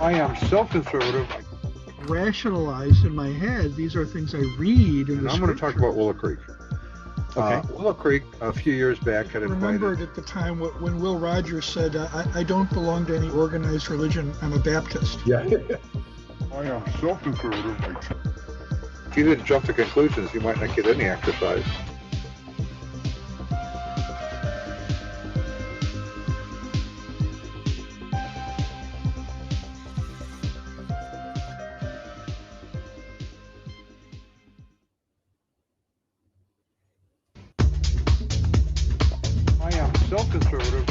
I am so conservative, Rationalize in my head. These are things I read in and the I'm going to talk scripture. about Willow Creek. Okay. Willow Creek, a few years back, had Remembered invited. at the time when Will Rogers said, I don't belong to any organized religion. I'm a Baptist. Yeah. I am so conservative. If you didn't jump to conclusions, you might not get any exercise. I am so conservative.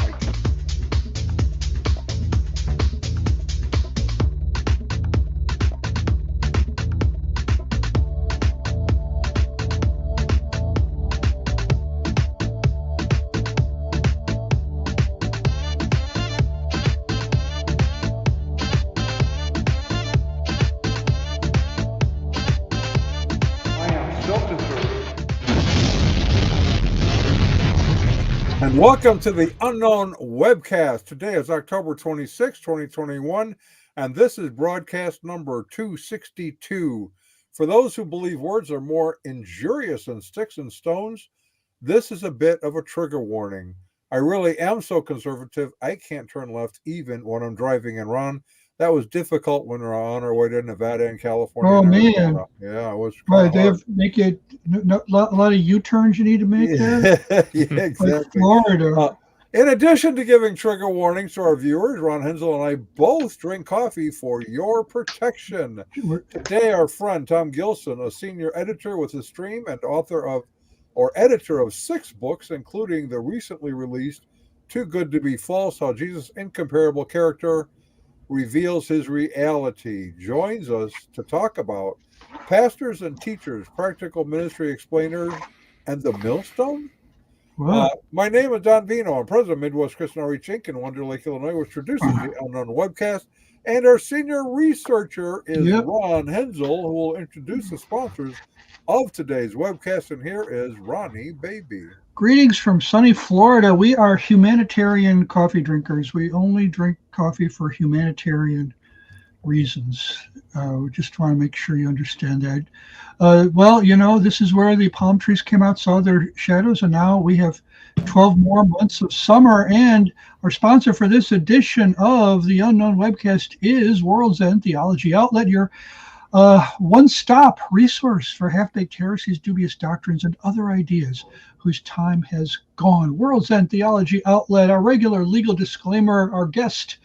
I am so conservative. And welcome to the Unknown Webcast. Today is October 26, 2021, and this is broadcast number 262. For those who believe words are more injurious than sticks and stones, this is a bit of a trigger warning. I really am so conservative, I can't turn left even when I'm driving and run. That was difficult when we were on our way to Nevada and California Oh and man, Arizona. Yeah, it was kind right? of They hard. have make it a lot of U-turns you need to make there, Yeah, yeah, like exactly. Florida. Uh, in addition to giving trigger warnings to our viewers, Ron Hensel and I both drink coffee for your protection. Today, our friend Tom Gilson, a senior editor with the Stream and author of, or editor of 6 books, including the recently released Too Good to Be False, How Jesus' Incomparable Character Reveals His Reality, joins us to talk about pastors and teachers, practical ministry explainers, and the Millstone. Wow. My name is Don Vino. I'm president of Midwest Christian Outreach Inc. in Wonder Lake, Illinois, which produces the Unknown Webcast. And our senior researcher is Yep. Ron Hensel, who will introduce the sponsors of today's webcast. And here is Ronnie Baby. Greetings from sunny Florida. We are humanitarian coffee drinkers. We only drink coffee for humanitarian reasons. We just want to make sure you understand that. Well, this is where the palm trees came out, saw their shadows, and now we have 12 more months of summer. And our sponsor for this edition of the Unknown Webcast is World's End Theology Outlet, your one-stop resource for half-baked heresies, dubious doctrines, and other ideas whose time has gone. World's End Theology Outlet, our regular legal disclaimer, our guest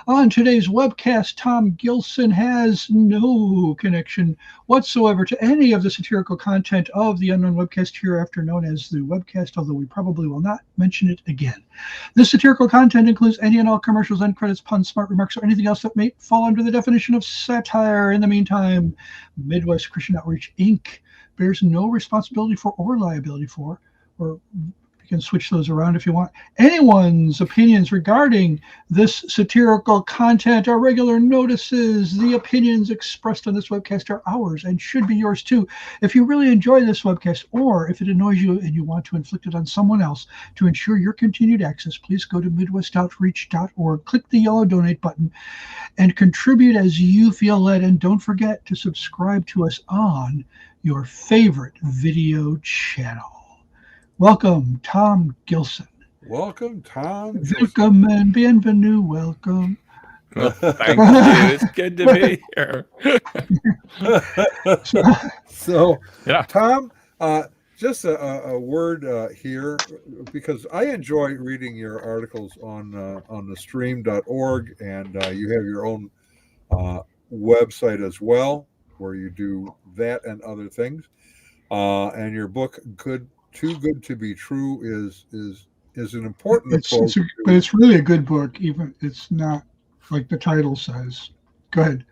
on today's webcast, Tom Gilson has no connection whatsoever to any of the satirical content of the Unknown Webcast, hereafter known as the webcast, although we probably will not mention it again. This satirical content includes any and all commercials, end credits, puns, smart remarks, or anything else that may fall under the definition of satire. In the meantime, Midwest Christian Outreach Inc. bears no responsibility for or liability for, or you can switch those around if you want, anyone's opinions regarding this satirical content. Our regular notices: the opinions expressed on this webcast are ours and should be yours too. If you really enjoy this webcast, or if it annoys you and you want to inflict it on someone else to ensure your continued access, please go to midwestoutreach.org, click the yellow donate button, and contribute as you feel led. And don't forget to subscribe to us on your favorite video channel. Welcome, Tom Gilson. Welcome, Tom Gilson. Welcome and bienvenue. Welcome. Well, thank you. It's good to be here. So, Yeah. Tom, just a word here, because I enjoy reading your articles on thestream.org, and you have your own website as well, where you do that and other things. And your book, Too Good to Be True, is an important approach But to. it's really a good book. Even it's not like the title says. Go ahead.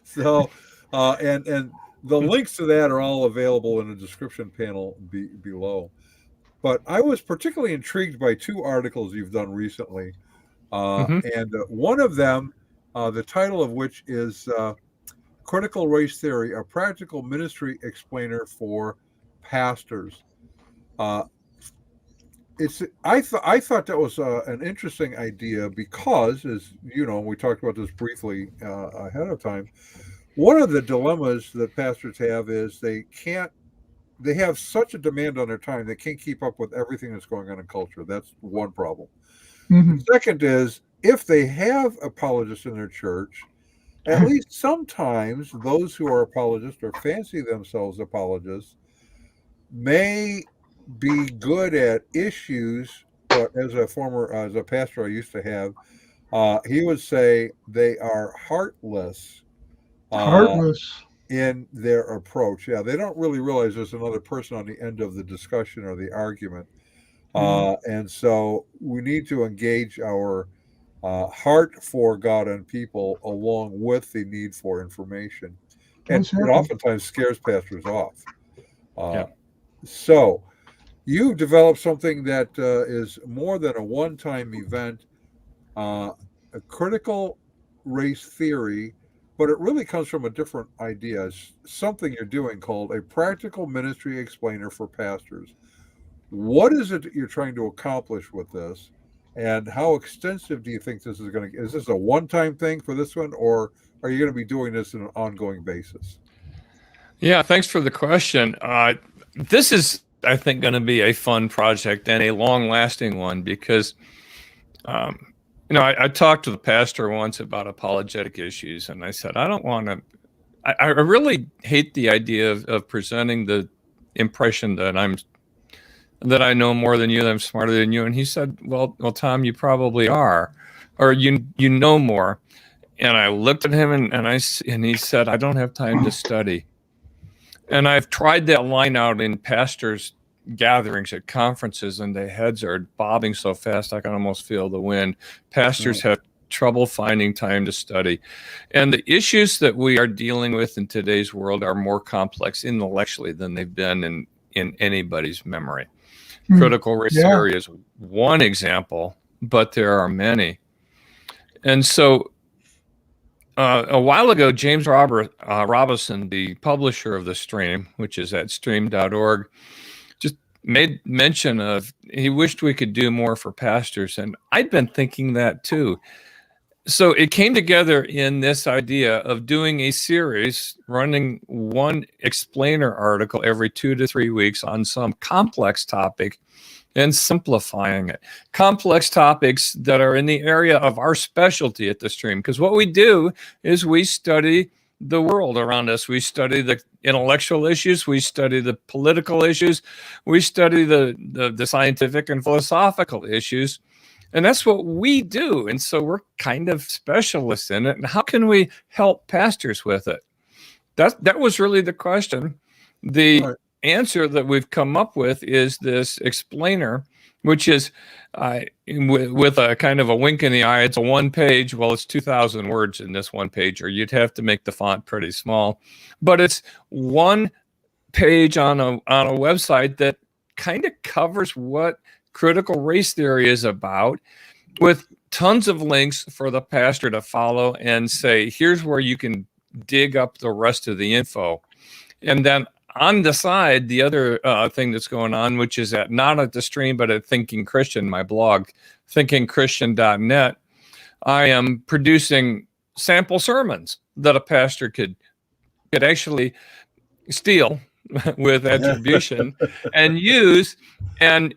So, and the links to that are all available in the description panel below. But I was particularly intrigued by 2 articles you've done recently, Mhm. and one of them, the title of which is "Critical Race Theory: A Practical Ministry Explainer for Pastors." Uh, I thought that was an interesting idea because, as you know, we talked about this briefly ahead of time. One of the dilemmas that pastors have is they have such a demand on their time they can't keep up with everything that's going on in culture. That's one problem. The Hmm. second is if they have apologists in their church, at least sometimes those who are apologists or fancy themselves apologists may be good at issues, but as a pastor I used to have, he would say they are heartless Heartless. in their approach. Yeah, they don't really realize there's another person on the end of the discussion or the argument. Yeah. And so we need to engage our heart for God and people along with the need for information. And Does it happen. oftentimes scares pastors off. Uh, Yeah. so you developed something that is more than a one-time event, a critical race theory, but it really comes from a different idea. It's something you're doing called a practical ministry explainer for pastors. What is it that you're trying to accomplish with this? And how extensive do you think this is going to? Is this a one-time thing for this one, or are you going to be doing this on an ongoing basis? Yeah, thanks for the question. This is, I think, going to be a fun project and a long-lasting one because, um, I talked to the pastor once about apologetic issues, and I said, I don't want to. I really hate the idea of presenting the impression that I know more than you, that I'm smarter than you. And he said, well, Tom, you probably are, or you know more. And I looked at him and he said, I don't have time to study. And I've tried that line out in pastors' gatherings at conferences, and their heads are bobbing so fast I can almost feel the wind. Pastors have trouble finding time to study. And the issues that we are dealing with in today's world are more complex intellectually than they've been in anybody's memory. Critical race Yeah. theory is one example, but there are many. And so a while ago, James Robison, the publisher of the stream, which is at stream.org, just made mention of he wished we could do more for pastors. And I'd been thinking that too. So it came together in this idea of doing a series, running one explainer article every 2 to 3 weeks on some complex topic and simplifying it. Complex topics that are in the area of our specialty at the stream. Because what we do is we study the world around us. We study the intellectual issues. We study the political issues. We study the scientific and philosophical issues. And that's what we do. And so we're kind of specialists in it. And how can we help pastors with it? That was really the question. The answer that we've come up with is this explainer, which is with a kind of a wink in the eye. It's a one page. Well, it's 2,000 words in this one page, or you'd have to make the font pretty small. But it's one page on a website that kind of covers what critical race theory is about, with tons of links for the pastor to follow and say, here's where you can dig up the rest of the info. And then on the side, the other thing that's going on, which is not at the stream, but at Thinking Christian, my blog, thinkingchristian.net, I am producing sample sermons that a pastor could actually steal with attribution and use and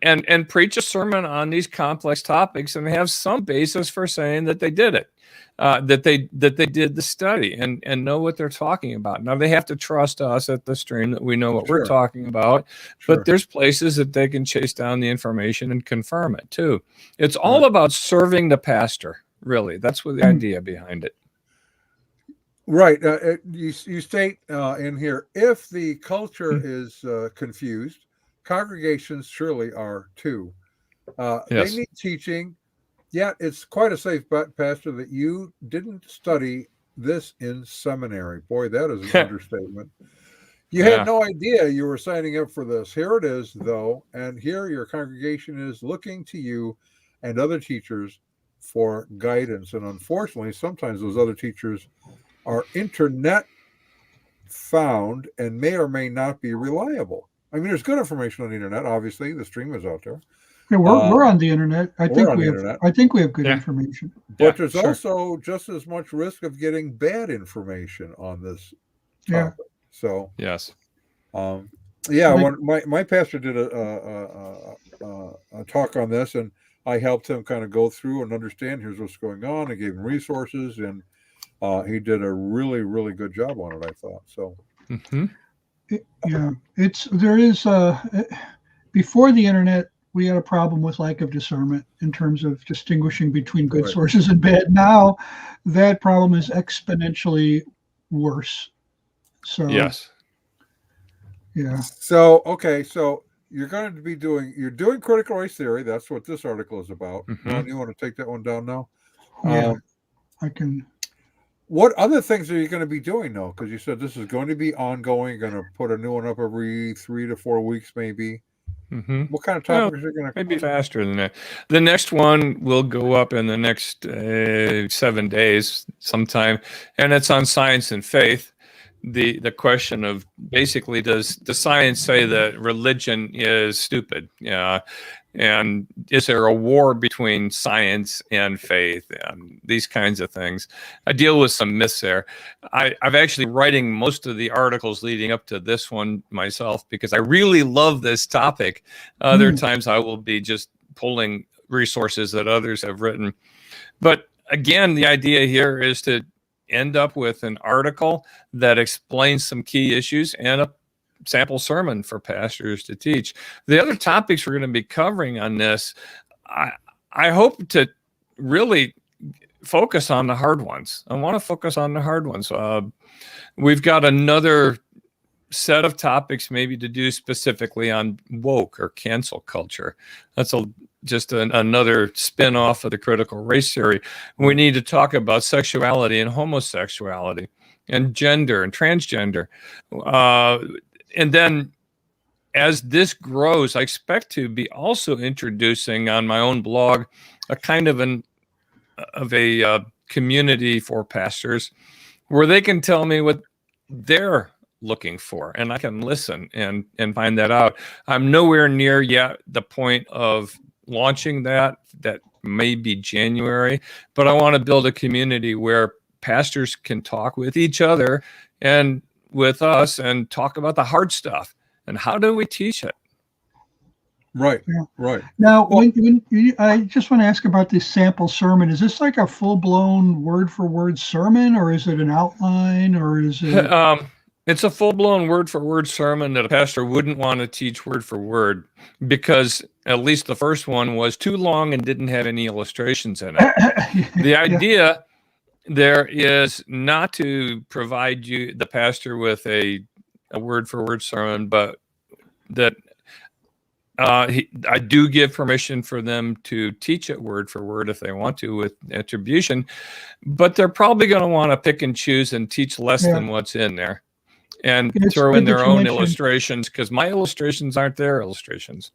preach a sermon on these complex topics and have some basis for saying that they did it, that they did the study and know what they're talking about. Now they have to trust us at the stream that we know what we're talking about, but there's places that they can chase down the information and confirm it too. It's all about serving the pastor, really. That's what the idea behind it. Right. You state in here, if the culture is confused, congregations surely are too. They need teaching. Yet it's quite a safe bet, Pastor, that you didn't study this in seminary. Boy, that is an understatement. You had no idea you were signing up for this. Here it is, though, and here your congregation is looking to you and other teachers for guidance. And unfortunately, sometimes those other teachers are internet found and may or may not be reliable. I mean, there's good information on the internet. Obviously, the stream is out there. Yeah, we're on the internet. I think we have good Yeah. information. But there's also just as much risk of getting bad information on this topic. Yeah. So yes. when my pastor did a talk on this, and I helped him kind of go through and understand here's what's going on. I gave him resources, and he did a really, really good job on it, I thought. So before the internet, we had a problem with lack of discernment in terms of distinguishing between good sources and bad. Now that problem is exponentially worse. So yes. Yeah. So you're going to be doing critical race theory. That's what this article is about. Ron, you want to take that one down now? Yeah, I can. What other things are you going to be doing though? Because you said this is going to be ongoing. You're going to put a new one up every 3 to 4 weeks, maybe. What kind of topics are you going to? Maybe faster than that. The next one will go up in the next 7 days sometime, and it's on science and faith. The question of basically, does the science say that religion is stupid? Yeah. And is there a war between science and faith and these kinds of things? I deal with some myths there. I've actually writing most of the articles leading up to this one myself because I really love this topic. Other times I will be just pulling resources that others have written. But again, the idea here is to end up with an article that explains some key issues and a sample sermon for pastors to teach. The other topics we're going to be covering on this, I hope to really focus on the hard ones. I want to focus on the hard ones. We've got another set of topics maybe to do specifically on woke or cancel culture. That's just another spin-off of the critical race theory. We need to talk about sexuality and homosexuality and gender and transgender. And then as this grows, I expect to be also introducing on my own blog a kind of a community for pastors where they can tell me what they're looking for, and I can listen and find that out. I'm nowhere near yet the point of launching that may be January, but I want to build a community where pastors can talk with each other and with us and talk about the hard stuff and how do we teach it. Right. Now, when I just want to ask about this sample sermon. Is this like a full-blown word-for-word sermon, or is it an outline, or is it? It's a full-blown word-for-word sermon that a pastor wouldn't want to teach word for word because at least the first one was too long and didn't have any illustrations in it. The idea there is not to provide you, the pastor, with a word-for-word sermon, but that I do give permission for them to teach it word for word if they want to with attribution, but they're probably going to want to pick and choose and teach less than what's in there and throw in their own illustrations because my illustrations aren't their illustrations.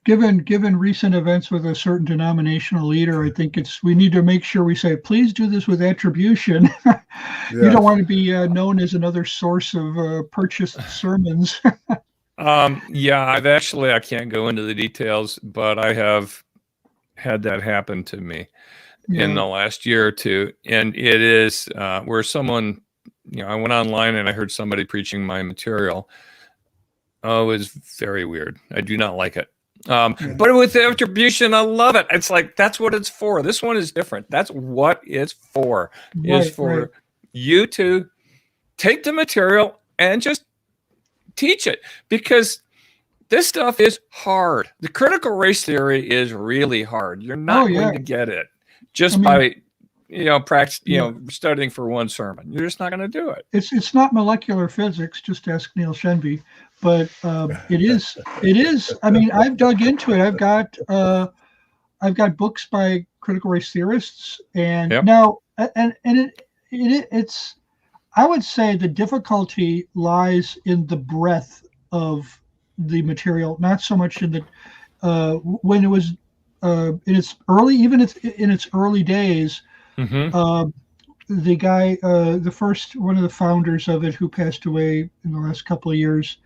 Given recent events with a certain denominational leader, I think we need to make sure we say, please do this with attribution. You don't want to be known as another source of purchased sermons. I can't go into the details, but I have had that happen to me in the last year or two. And it is where someone, I went online and I heard somebody preaching my material. Oh, it was very weird. I do not like it. But with the attribution, I love it. It's like, that's what it's for. This one is different. That's what it's for, you to take the material and just teach it, because this stuff is hard. The critical race theory is really hard. You're not going to get it just by practice, studying for one sermon. You're just not going to do it. It's not molecular physics. Just ask Neil Shenby. But it is. I mean, I've dug into it. I've got books by critical race theorists, and now it's. I would say the difficulty lies in the breadth of the material, not so much in the when it was in its early, even in its early days. The guy, one of the founders of it, who passed away in the last couple of years,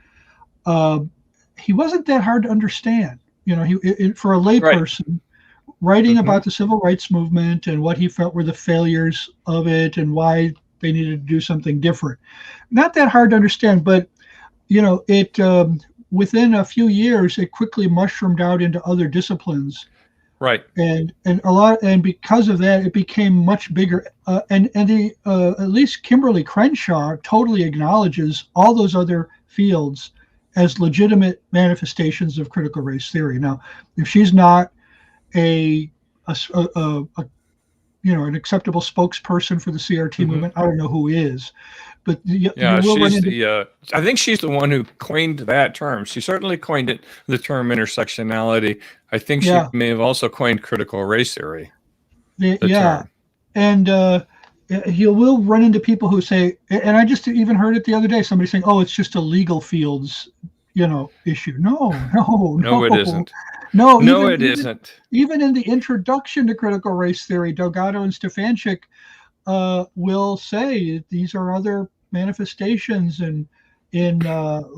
he wasn't that hard to understand. for a layperson, writing about the civil rights movement and what he felt were the failures of it and why they needed to do something different. Not that hard to understand, but it within a few years it quickly mushroomed out into other disciplines. Right. And because of that, it became much bigger. And at least Kimberly Crenshaw totally acknowledges all those other fields as legitimate manifestations of critical race theory. Now, if she's not an acceptable spokesperson for the CRT movement, I don't know who is. But I think she's the one who coined that term. She certainly coined it, the term intersectionality. I think she may have also coined critical race theory. Term. And you will run into people who say, and I just even heard it the other day, somebody saying, "Oh, it's just a legal fields, issue." No, it isn't. No, it isn't. Even in the introduction to critical race theory, Delgado and Stefanchik will say these are other manifestations in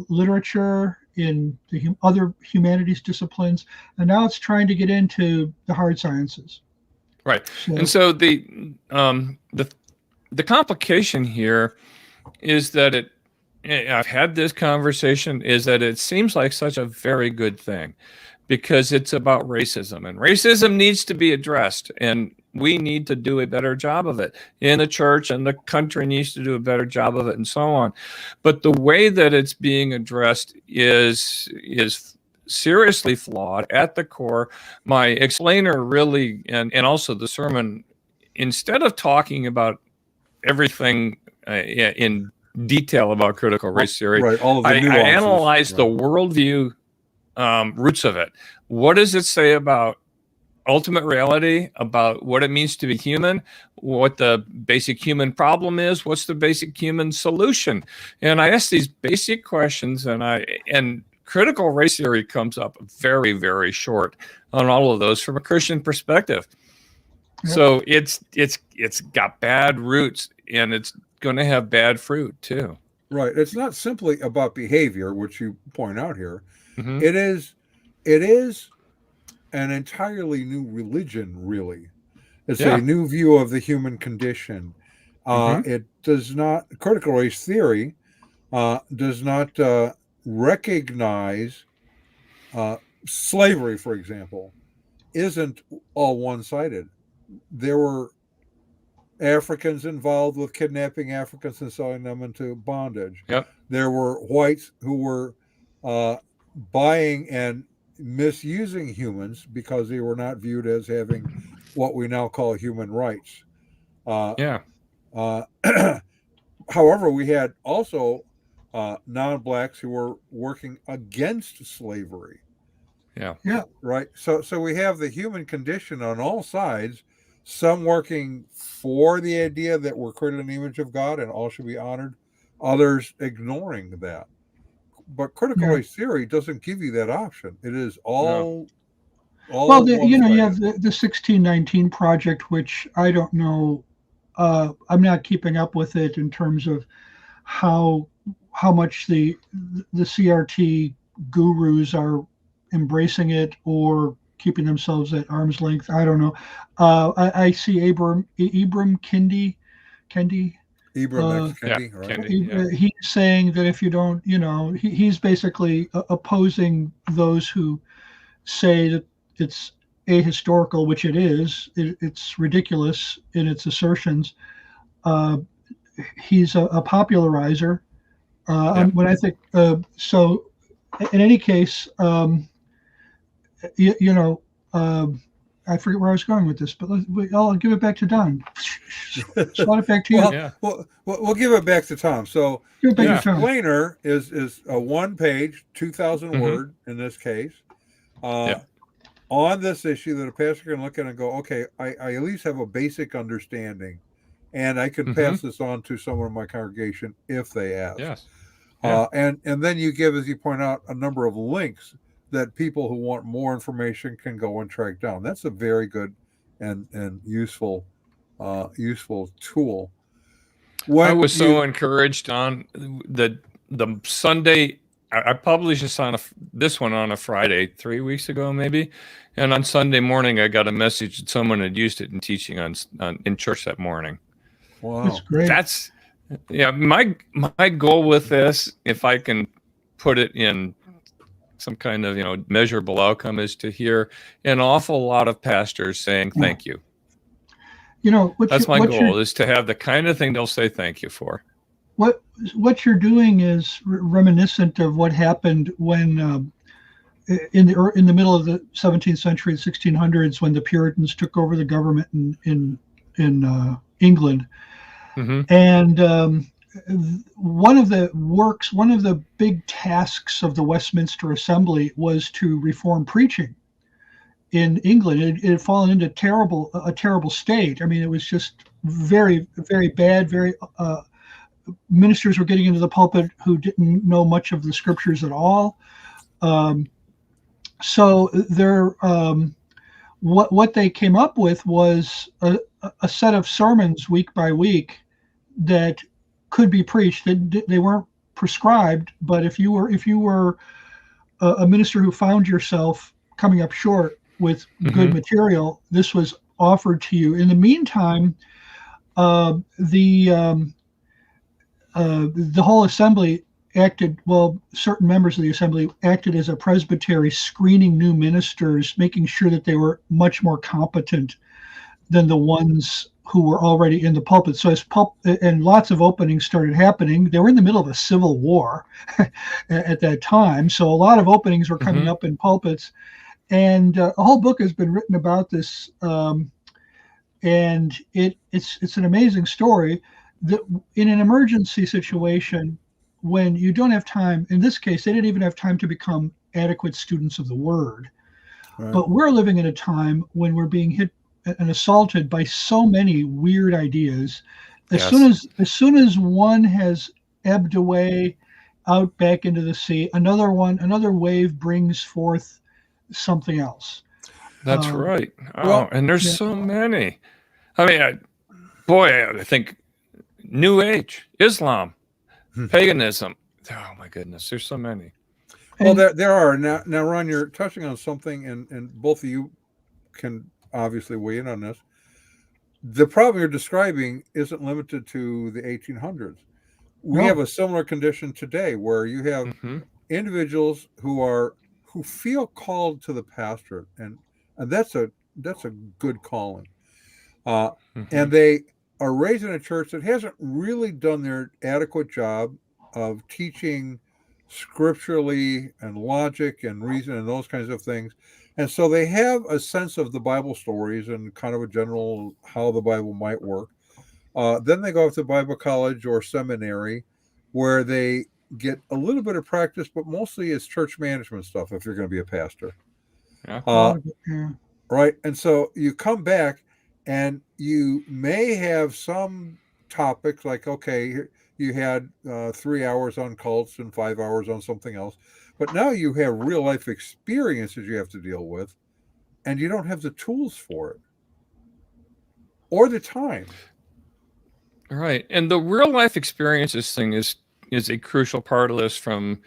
literature, in the other humanities disciplines, and now it's trying to get into the hard sciences. Right. And so the complication here is that I've had this conversation, is that it seems like such a very good thing because it's about racism, and racism needs to be addressed, and we need to do a better job of it in the church, and the country needs to do a better job of it, and so on. But the way that it's being addressed is seriously flawed at the core. My explainer really, and also the sermon, instead of talking about everything in detail about critical race theory, all of the nuances, I analyzed the worldview roots of it. What does it say about ultimate reality, about what it means to be human, what the basic human problem is, what's the basic human solution? And I asked these basic questions, and critical race theory comes up very, very short on all of those from a Christian perspective. Yep. So it's got bad roots, and it's going to have bad fruit too. Right. It's not simply about behavior, which you point out here. Mm-hmm. It is an entirely new religion, really. It's a new view of the human condition. It does not, critical race theory does not recognize slavery, for example, isn't all one-sided. There were Africans involved with kidnapping Africans and selling them into bondage. Yep. There were whites who were buying and misusing humans because they were not viewed as having what we now call human rights. However, we had also non-blacks who were working against slavery. Yeah. Right. So we have the human condition on all sides, some working for the idea that we're created in the image of God and all should be honored, others ignoring that. But critical race theory doesn't give you that option. It is all. Well, you have the 1619 Project, which I don't know. I'm not keeping up with it in terms of how much the CRT gurus are embracing it or keeping themselves at arm's length. I don't know. I see Ibram Kendi. Ibram Kendi, right? Kendi, he's saying that if you don't, he's basically opposing those who say that it's ahistorical, which it is. It's ridiculous in its assertions. He's a popularizer. When I think so, in any case, I forget where I was going with this, but I'll give it back to Don. Slot it back to you. We'll give it back to Tom. So the explainer is a one-page, 2,000 word in this case, on this issue that a pastor can look at and go, okay, I at least have a basic understanding, and I can pass this on to someone in my congregation if they ask. Yes. And then you give, as you point out, a number of links that people who want more information can go and track down. That's a very good and useful tool. I was so encouraged on the Sunday I published this one on a Friday 3 weeks ago, maybe. And on Sunday morning, I got a message that someone had used it in teaching in church that morning. Wow. That's great. My goal with this, if I can put it in some kind of measurable outcome, is to hear an awful lot of pastors saying thank you. That's my goal, is to have the kind of thing they'll say thank you for. What you're doing is reminiscent of what happened when in the middle of the 17th century, the 1600s, when the Puritans took over the government in England. Mm-hmm. And one of the big tasks of the Westminster Assembly was to reform preaching in England. It had fallen into a terrible state. I mean, it was just very, very bad. Ministers were getting into the pulpit who didn't know much of the scriptures at all. So what they came up with was a set of sermons week by week that could be preached. They weren't prescribed, but if you were a minister who found yourself coming up short with good material, this was offered to you. In the meantime, the whole assembly certain members of the assembly acted as a presbytery, screening new ministers, making sure that they were much more competent than the ones who were already in the pulpit. So and lots of openings started happening. They were in the middle of a civil war at that time, so a lot of openings were coming up in pulpits, and a whole book has been written about this, and it's an amazing story. That in an emergency situation, when you don't have time, in this case, they didn't even have time to become adequate students of the word. Right. But we're living in a time when we're being hit and assaulted by so many weird ideas. As soon as one has ebbed away out back into the sea, another wave brings forth something else. That's right. And there's so many. I mean, I think New Age, Islam, paganism. Oh my goodness, there's so many. Well, there are. Now, Ron, you're touching on something, and both of you can obviously weigh in on this. The problem you're describing isn't limited to the 1800s. We have a similar condition today, where you have individuals who feel called to the pastorate, and that's a good calling, and they are raised in a church that hasn't really done their adequate job of teaching scripturally and logic and reason and those kinds of things. And so they have a sense of the Bible stories and kind of a general how the Bible might work. Then they go off to Bible college or seminary, where they get a little bit of practice, but mostly it's church management stuff if you're going to be a pastor. Right. And so you come back, and you may have some topics like, okay, you had 3 hours on cults and 5 hours on something else, but now you have real life experiences you have to deal with, and you don't have the tools for it or the time. Right. And the real life experiences thing is a crucial part of this from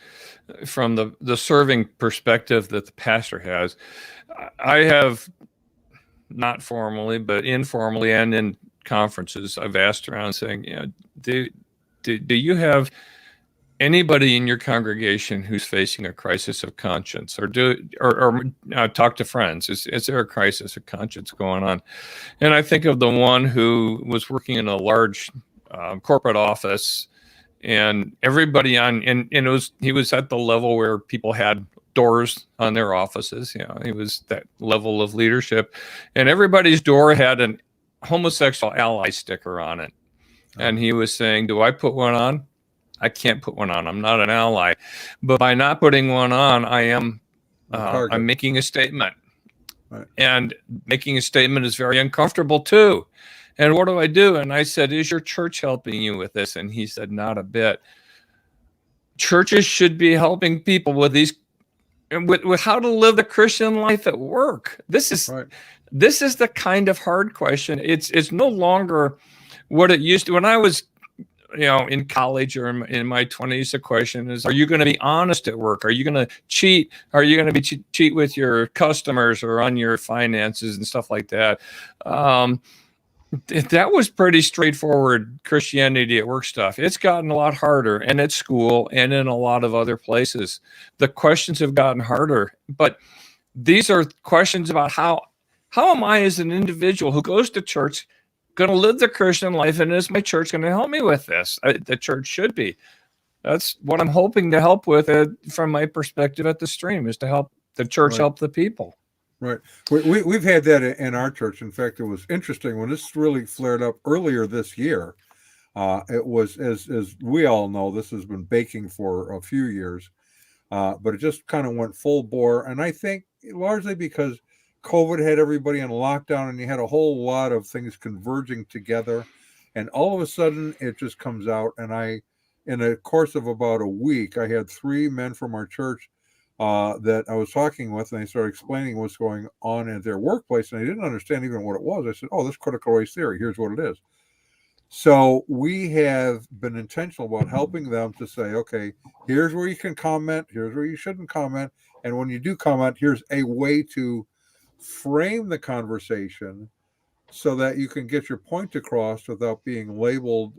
the serving perspective that the pastor has. I have, not formally, but informally and in conferences, I've asked around saying, do you have anybody in your congregation who's facing a crisis of conscience, or talk to friends? Is there a crisis of conscience going on? And I think of the one who was working in a large corporate office, and everybody he was at the level where people had doors on their offices. He was that level of leadership, and everybody's door had an homosexual ally sticker on it. And he was saying, do I put one on? I can't put one on. I'm not an ally. But by not putting one on, I am I'm making a statement. Right. And making a statement is very uncomfortable too. And what do I do? And I said, is your church helping you with this? And he said, not a bit. Churches should be helping people with these, with how to live the Christian life at work. This is the kind of hard question. It's no longer what it used to. When I was in college or in my 20s, the question is, are you going to be honest at work? Are you going to cheat? Are you going to be cheat with your customers or on your finances and stuff like that? That was pretty straightforward Christianity at work stuff. It's gotten a lot harder, and at school and in a lot of other places. The questions have gotten harder, but these are questions about how am I as an individual who goes to church going to live the Christian life, and is my church going to help me with this? The church should be. That's what I'm hoping to help with from my perspective at the stream, is to help the church help the people. Right. We've had that in our church. In fact, it was interesting when this really flared up earlier this year. It was, as we all know, this has been baking for a few years, but it just kind of went full bore. And I think largely because COVID had everybody in lockdown, and you had a whole lot of things converging together, and all of a sudden it just comes out. And in the course of about a week, I had 3 men from our church that I was talking with, and they started explaining what's going on in their workplace, and I didn't understand even what it was. I said, "Oh, this critical race theory, here's what it is." So we have been intentional about helping them to say, okay, here's where you can comment, here's where you shouldn't comment, and when you do comment, here's a way to frame the conversation so that you can get your point across without being labeled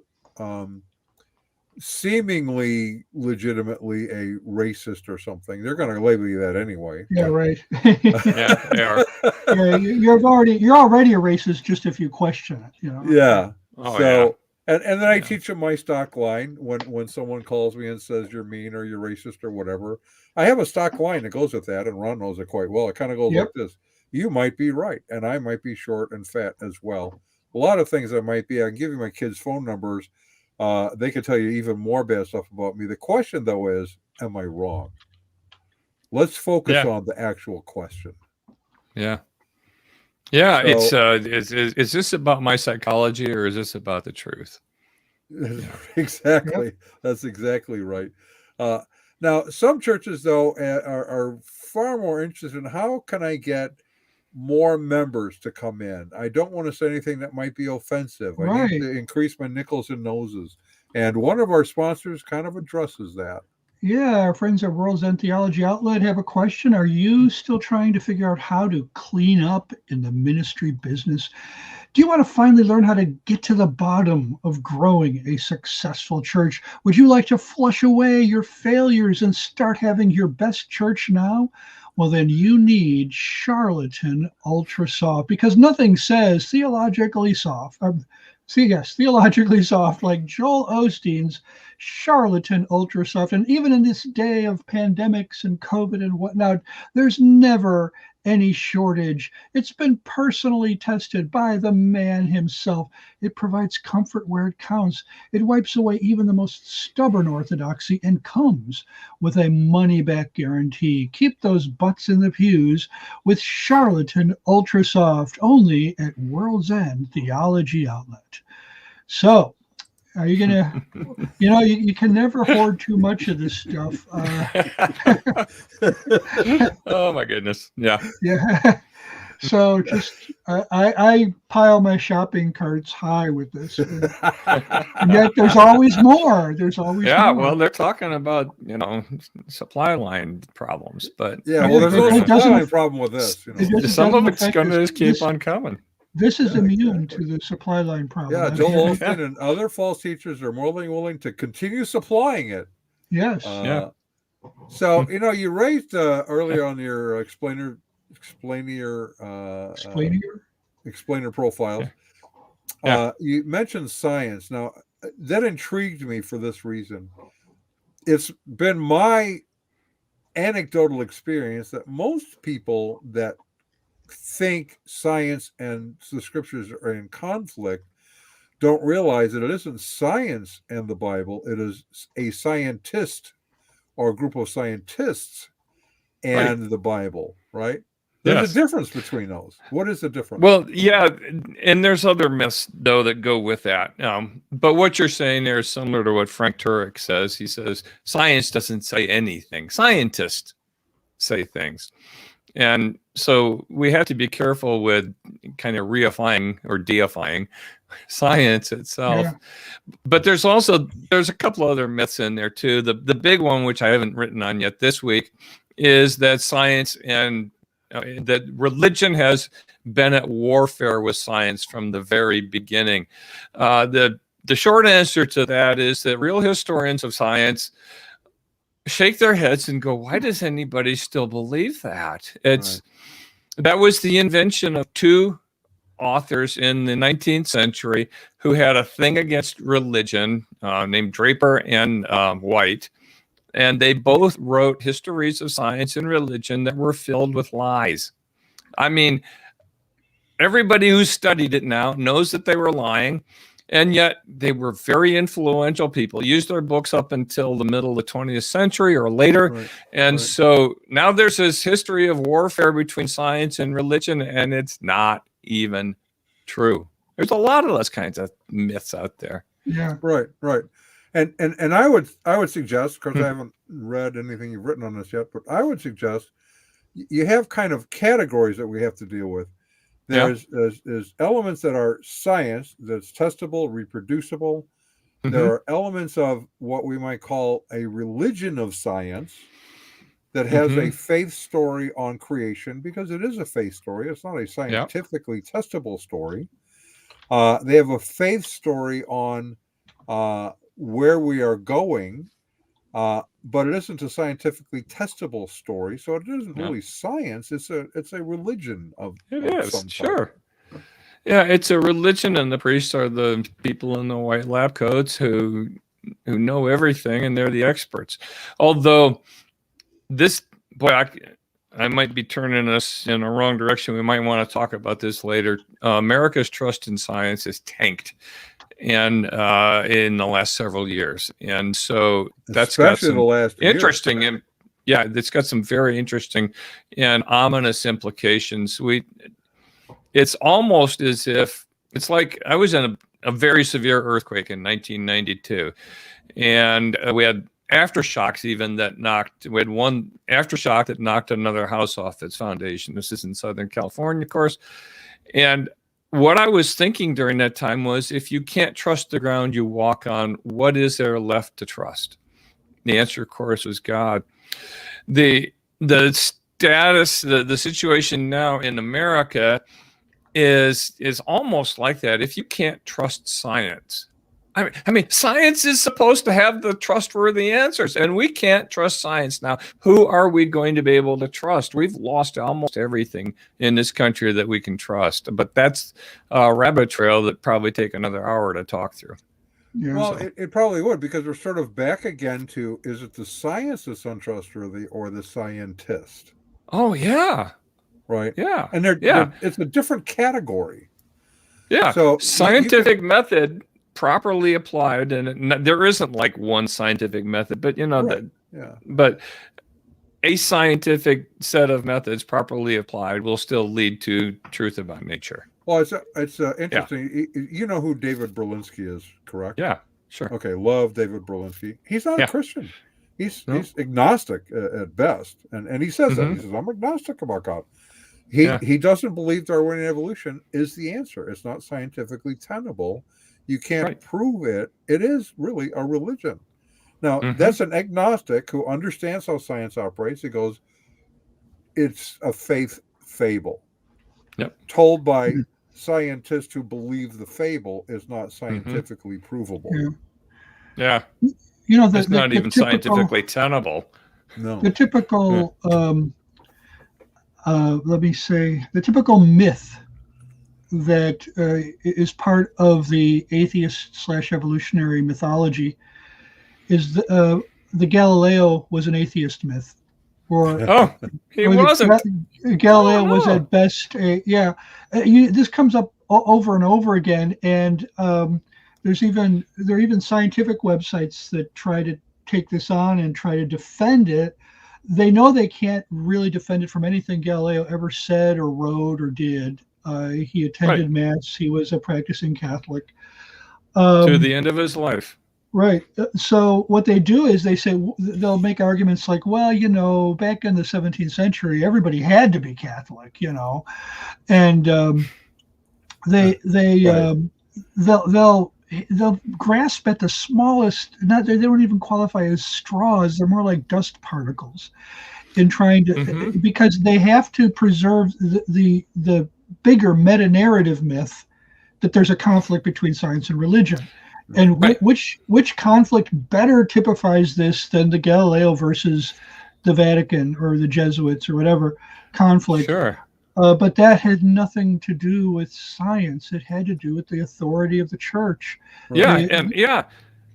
seemingly legitimately a racist or something. They're going to label you that anyway. Yeah, right. Yeah, they are. Yeah, you're already a racist just if you question it. Yeah. Oh, so and then I teach them my stock line when someone calls me and says you're mean or you're racist or whatever. I have a stock line that goes with that, and Ron knows it quite well. It kind of goes like this: you might be right, and I might be short and fat as well. A lot of things I might be. I can give you my kids' phone numbers. They could tell you even more bad stuff about me. The question, though, is, am I wrong? Let's focus on the actual question. Yeah. Yeah, so, is this about my psychology, or is this about the truth? Exactly. Yep. That's exactly right. Now, some churches, though, are far more interested in how can I get more members to come in. I don't want to say anything that might be offensive. I need to increase my nickels and noses. And one of our sponsors kind of addresses that. Yeah, our friends at World's End Theology Outlet have a question. Are you still trying to figure out how to clean up in the ministry business? Do you want to finally learn how to get to the bottom of growing a successful church? Would you like to flush away your failures and start having your best church now? Well, then you need Charlatan Ultra Soft, because nothing says theologically soft like Joel Osteen's Charlatan Ultra Soft. And even in this day of pandemics and COVID and whatnot, there's never any shortage. It's been personally tested by the man himself. It provides comfort where it counts. It wipes away even the most stubborn orthodoxy and comes with a money-back guarantee. Keep those butts in the pews with Charlatan Ultra Soft, only at World's End Theology Outlet. So, are you gonna, you can never hoard too much of this stuff. Oh my goodness. Yeah. Yeah. So just, I pile my shopping carts high with this. And yet there's always more. There's always more. Well, they're talking about, supply line problems, but there's no supply line problem with this. Some of it's going to just keep on coming. This is immune to the supply line problem. Yeah, Joel Osteen and other false teachers are more than willing to continue supplying it. Yes. So, you raised earlier on your explainer profiles. You mentioned science. Now, that intrigued me for this reason. It's been my anecdotal experience that most people that think science and the scriptures are in conflict don't realize that it isn't science and the Bible. It is a scientist or a group of scientists and the Bible, right? There's a difference between those. What is the difference? Well, yeah, and there's other myths, though, that go with that. But what you're saying there is similar to what Frank Turek says. He says, science doesn't say anything. Scientists say things. And so we have to be careful with kind of reifying or deifying science itself. Yeah. But there's a couple other myths in there too. The big one, which I haven't written on yet this week, is that science and that religion has been at warfare with science from the very beginning. The short answer to that is that real historians of science shake their heads and go, why does anybody still believe that? That was the invention of two authors in the 19th century who had a thing against religion, named Draper and White. And they both wrote histories of science and religion that were filled with lies. I mean, everybody who studied it now knows that they were lying. And yet they were very influential people, used their books up until the middle of the 20th century or later. Right. And so now there's this history of warfare between science and religion, and it's not even true. There's a lot of those kinds of myths out there. Yeah. Right. And I would suggest, because I haven't read anything you've written on this yet, but I would suggest you have kind of categories that we have to deal with. There's elements that are science, that's testable, reproducible. There are elements of what we might call a religion of science that has a faith story on creation, because it is a faith story. It's not a scientifically testable story. They have a faith story on where we are going, but it isn't a scientifically testable story, so it isn't really science. It's a religion of some sure type. Yeah, it's a religion, and the priests are the people in the white lab coats who know everything, and they're the experts. Although I might be turning us in a wrong direction. We might want to talk about this later. America's trust in science is tanked, and in the last several years, and so that's got some interesting, and it's got some very interesting and ominous implications. It's almost as if it's like I was in a very severe earthquake in 1992, and we had aftershocks even that we had one aftershock that knocked another house off its foundation. This is in Southern California, of course, and what I was thinking during that time was, if you can't trust the ground you walk on, what is there left to trust? The answer, of course, was God. The status, the situation now in America is almost like that. If you can't trust science, I mean, science is supposed to have the trustworthy answers, and we can't trust science now. Who are we going to be able to trust? We've lost almost everything in this country that we can trust. But that's a rabbit trail that probably take another hour to talk through. Yeah. Well, it probably would, because we're sort of back again to, is it the science that's untrustworthy or the scientist? Oh, yeah. Right? Yeah. And it's a different category. Yeah. So scientific method properly applied, and there isn't like one scientific method, but but a scientific set of methods properly applied will still lead to truth about nature. Well, it's interesting. Yeah. You know who David Berlinski is, correct? Yeah, sure. Okay, love David Berlinski. He's not a Christian. He's agnostic at best, and he says that. He says, I'm agnostic about God. He doesn't believe Darwinian evolution is the answer. It's not scientifically tenable. You can't prove it. It is really a religion. Now, that's an agnostic who understands how science operates. He goes, it's a faith fable. Told by scientists who believe the fable is not scientifically provable. Yeah. You know, it's not even scientifically tenable. No. The typical, let me say, the typical myth that is part of the atheist/evolutionary mythology is the Galileo was an atheist myth, or he wasn't. Galileo was at best this comes up over and over again, and there are even scientific websites that try to take this on and try to defend it. They know they can't really defend it from anything Galileo ever said or wrote or did. He attended Mass. He was a practicing Catholic. To the end of his life. Right. So what they do is they say they'll make arguments like, well, back in the 17th century, everybody had to be Catholic, and they Right. they'll grasp at the smallest. Not they don't even qualify as straws. They're more like dust particles in trying to because they have to preserve the bigger meta narrative myth that there's a conflict between science and religion. And Right. which conflict better typifies this than the Galileo versus the Vatican or the Jesuits or whatever conflict? Sure. But that had nothing to do with science. It had to do with the authority of the church. Yeah, and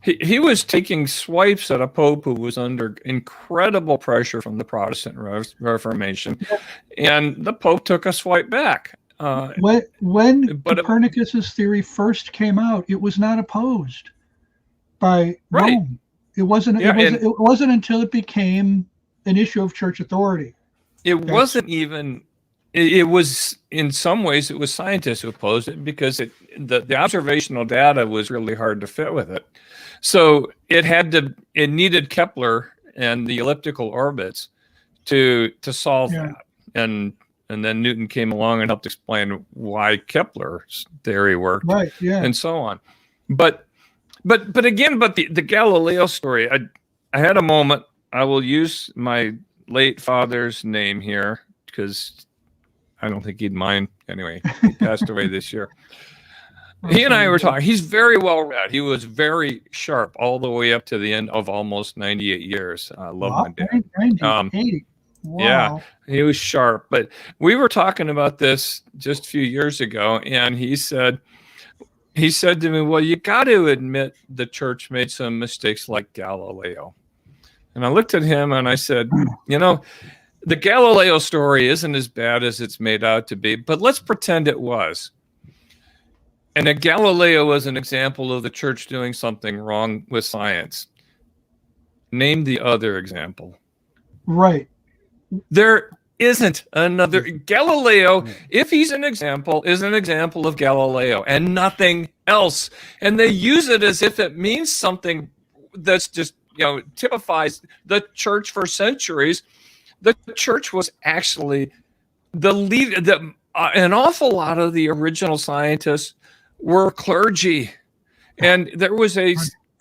he was taking swipes at a pope who was under incredible pressure from the Protestant Reformation, and the pope took a swipe back. When Copernicus's theory first came out, it was not opposed by Rome. It wasn't. It wasn't until it became an issue of church authority. Wasn't even. It was in some ways it was scientists who opposed it because the observational data was really hard to fit with it. So it needed Kepler and the elliptical orbits to solve that. And then Newton came along and helped explain why Kepler's theory worked, right? Yeah, and so on. But again, the Galileo story. I had a moment. I will use my late father's name here because I don't think he'd mind. Anyway, he passed away this year. He and I were talking. He's very well read. He was very sharp all the way up to the end of almost 98 years. I love my dad. 98. Wow. Yeah, he was sharp. But we were talking about this just a few years ago, and he said to me, well, you got to admit the church made some mistakes like Galileo. And I looked at him and I said, the Galileo story isn't as bad as it's made out to be, but let's pretend it was. And that Galileo was an example of the church doing something wrong with science. Name the other example. Right. There isn't another. Galileo, if he's an example, is an example of Galileo and nothing else. And they use it as if it means something that's just, typifies the church for centuries. The church was actually the lead. An awful lot of the original scientists were clergy, and there was an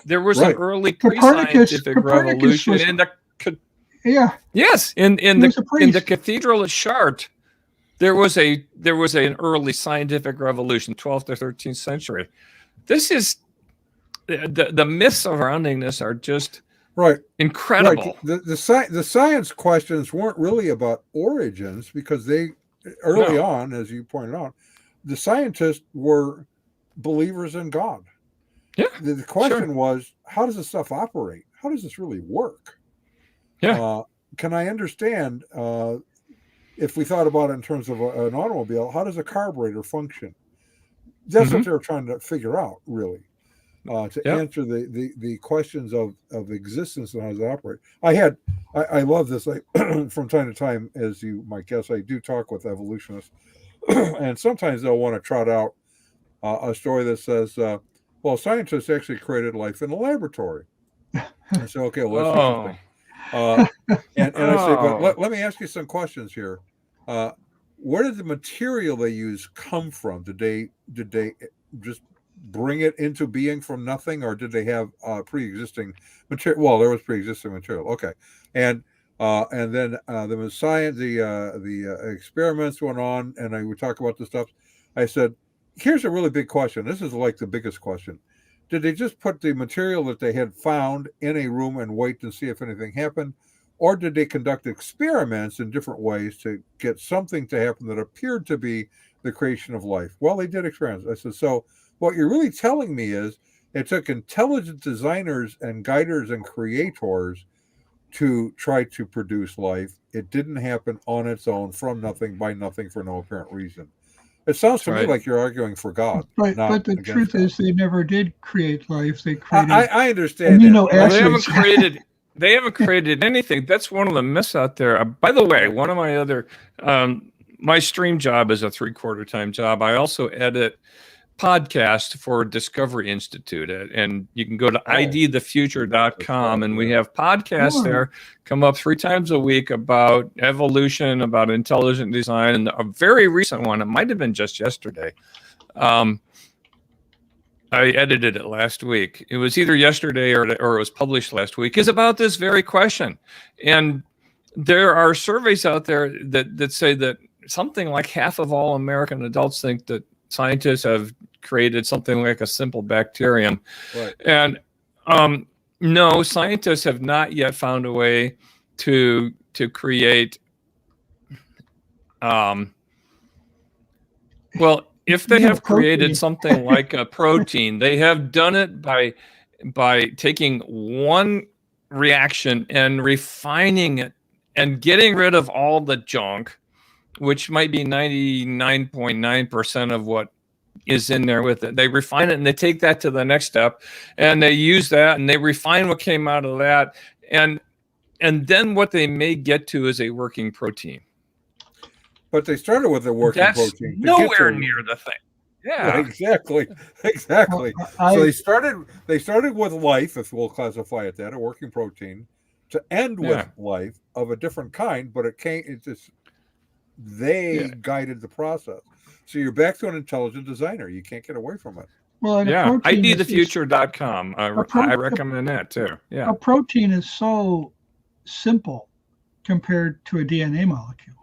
early pre-scientific revolution in the. Yes, in the cathedral at Chartres, there was an early scientific revolution, 12th to 13th century. This is the myths surrounding this are just incredible. Right. The science questions weren't really about origins because they early on, as you pointed out, the scientists were believers in God. Yeah. The question was, how does this stuff operate? How does this really work? Yeah. Can I understand if we thought about it in terms of an automobile, how does a carburetor function? That's what they're trying to figure out, really, to answer the questions of existence and how does it operate. I love this. From time to time, as you might guess, I do talk with evolutionists, and sometimes they'll want to trot out a story that says, well, scientists actually created life in a laboratory. I say, okay, well, that's interesting. And I say, but let me ask you some questions here. Where did the material they use come from? Did they just bring it into being from nothing, or did they have pre-existing material? Well, there was pre-existing material. Okay, and then there was science. The experiments went on, and I would talk about the stuff. I said, here's a really big question. This is like the biggest question. Did they just put the material that they had found in a room and wait and see if anything happened? Or did they conduct experiments in different ways to get something to happen that appeared to be the creation of life? Well, they did experiments. I said, so what you're really telling me is it took intelligent designers and guiders and creators to try to produce life. It didn't happen on its own from nothing by nothing for no apparent reason. It sounds to me like you're arguing for God. Right, but the truth is they never did create life. They created I understand that. They haven't created anything. That's one of the myths out there. By the way, one of my other my stream job is a 3/4 time job. I also edit podcast for Discovery Institute, and you can go to idthefuture.com, and we have podcasts there come up 3 times a week about evolution, about intelligent design, and a very recent one, it might have been just yesterday. I edited it last week. It was either yesterday or it was published last week, is about this very question. And there are surveys out there that say that something like half of all American adults think that scientists have created something like a simple bacterium. Right. And no, scientists have not yet found a way to create if they have created something like a protein, they have done it by taking one reaction and refining it and getting rid of all the junk, which might be 99.9% of what is in there with it. They refine it and they take that to the next step, and they use that and they refine what came out of that, and then what they may get to is a working protein. But they started with a working protein. Nowhere near the thing. Yeah, exactly. So they started with life, if we'll classify it that, a working protein, to end with life of a different kind, but they guided the process. So you're back to an intelligent designer. You can't get away from it. Well, idthefuture.com. I recommend that too. Yeah. A protein is so simple compared to a DNA molecule.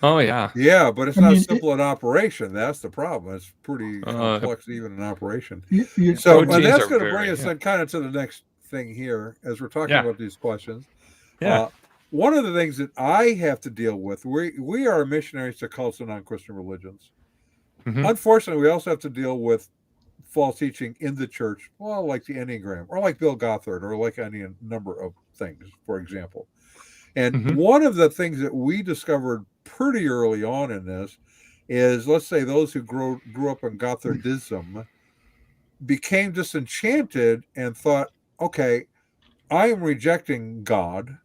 Oh, yeah. Yeah, but it's not simple in operation. That's the problem. It's pretty complex even in operation. So that's going to bring us kind of to the next thing here as we're talking about these questions. Yeah. One of the things that I have to deal with, we are missionaries to cults and non-Christian religions. Mm-hmm. Unfortunately, we also have to deal with false teaching in the church, well, like the Enneagram, or like Bill Gothard, or like any number of things, for example. And one of the things that we discovered pretty early on in this is, let's say those who grew up in Gothardism became disenchanted and thought, okay, I am rejecting God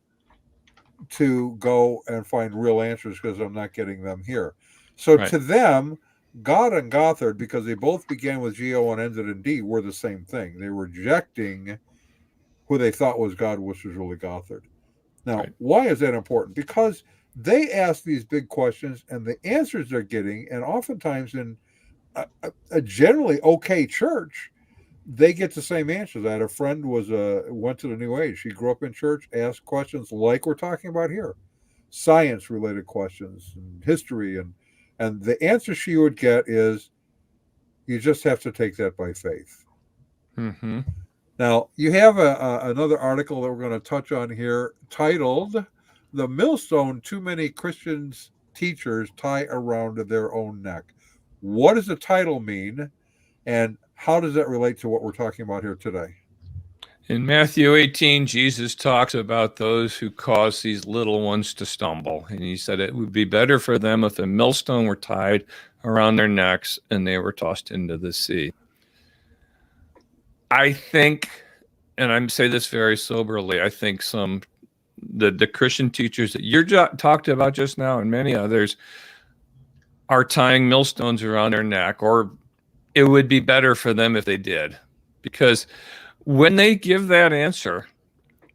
to go and find real answers because I'm not getting them here. So to them, God and Gothard, because they both began with G-O and ended in D, were the same thing. They were rejecting who they thought was God, which was really Gothard. Now, why is that important? Because they ask these big questions, and the answers they're getting, and oftentimes in a generally okay church, they get the same answers. I had a friend went to the New Age. She grew up in church, asked questions like we're talking about here, science-related questions, and history, and the answer she would get is, you just have to take that by faith. Mm-hmm. Now, you have another article that we're going to touch on here titled, "The Millstone Too Many Christians Teachers Tie Around Their Own Neck." What does the title mean, and how does that relate to what we're talking about here today? In Matthew 18, Jesus talks about those who cause these little ones to stumble. And he said it would be better for them if a millstone were tied around their necks and they were tossed into the sea. I think, and I'm saying this very soberly, I think the Christian teachers that you're talked about just now and many others are tying millstones around their neck, or it would be better for them if they did. Because when they give that answer,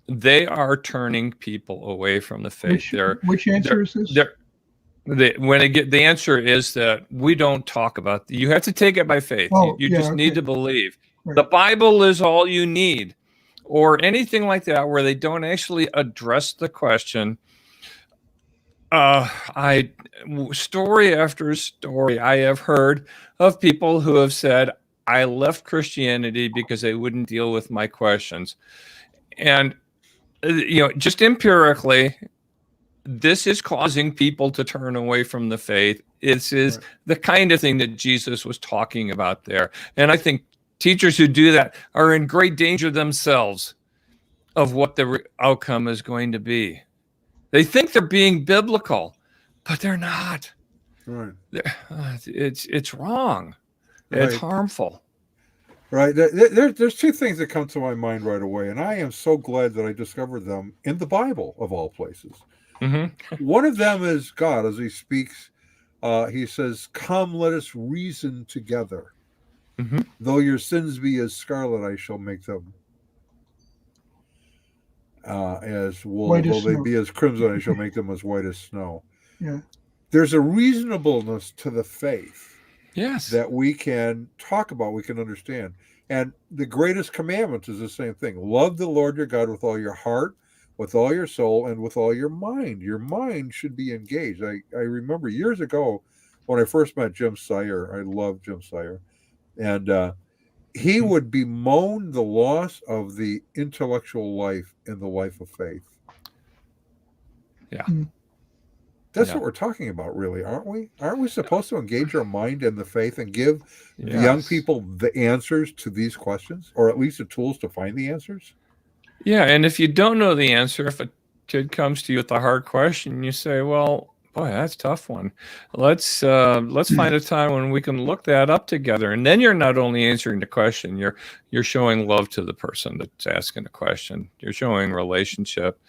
they are turning people away from the faith. Which answer is this? The answer is that we don't talk about, you have to take it by faith. You just need to believe. Right. The Bible is all you need, or anything like that, where they don't actually address the question. Story after story, I have heard of people who have said, I left Christianity because they wouldn't deal with my questions. And, just empirically, this is causing people to turn away from the faith. This is the kind of thing that Jesus was talking about there. And I think teachers who do that are in great danger themselves of what the outcome is going to be. They think they're being biblical, but they're not. Right. It's wrong. It's harmful. Right. There's two things that come to my mind right away, and I am so glad that I discovered them in the Bible, of all places. Mm-hmm. One of them is God, as he speaks he says, "Come, let us reason together. Mhm. Though your sins be as scarlet, I shall make them as wool. White as Though they snow. be as crimson, I shall make them as white as snow." Yeah. There's a reasonableness to the faith Yes. that we can talk about, we can understand. And the greatest commandment is the same thing. Love the Lord your God with all your heart, with all your soul, and with all your mind. Your mind should be engaged. I remember years ago when I first met Jim Sire. I love Jim Sire. And he would bemoan the loss of the intellectual life in the life of faith. Yeah. That's Yeah. what we're talking about, really, aren't we? Aren't we supposed to engage our mind in the faith and give the Yes. young people the answers to these questions, or at least the tools to find the answers? Yeah, and if you don't know the answer, if a kid comes to you with a hard question, you say, "Well, boy, that's a tough one. Let's find a time when we can look that up together." And then you're not only answering the question, you're showing love to the person that's asking the question. You're showing relationship.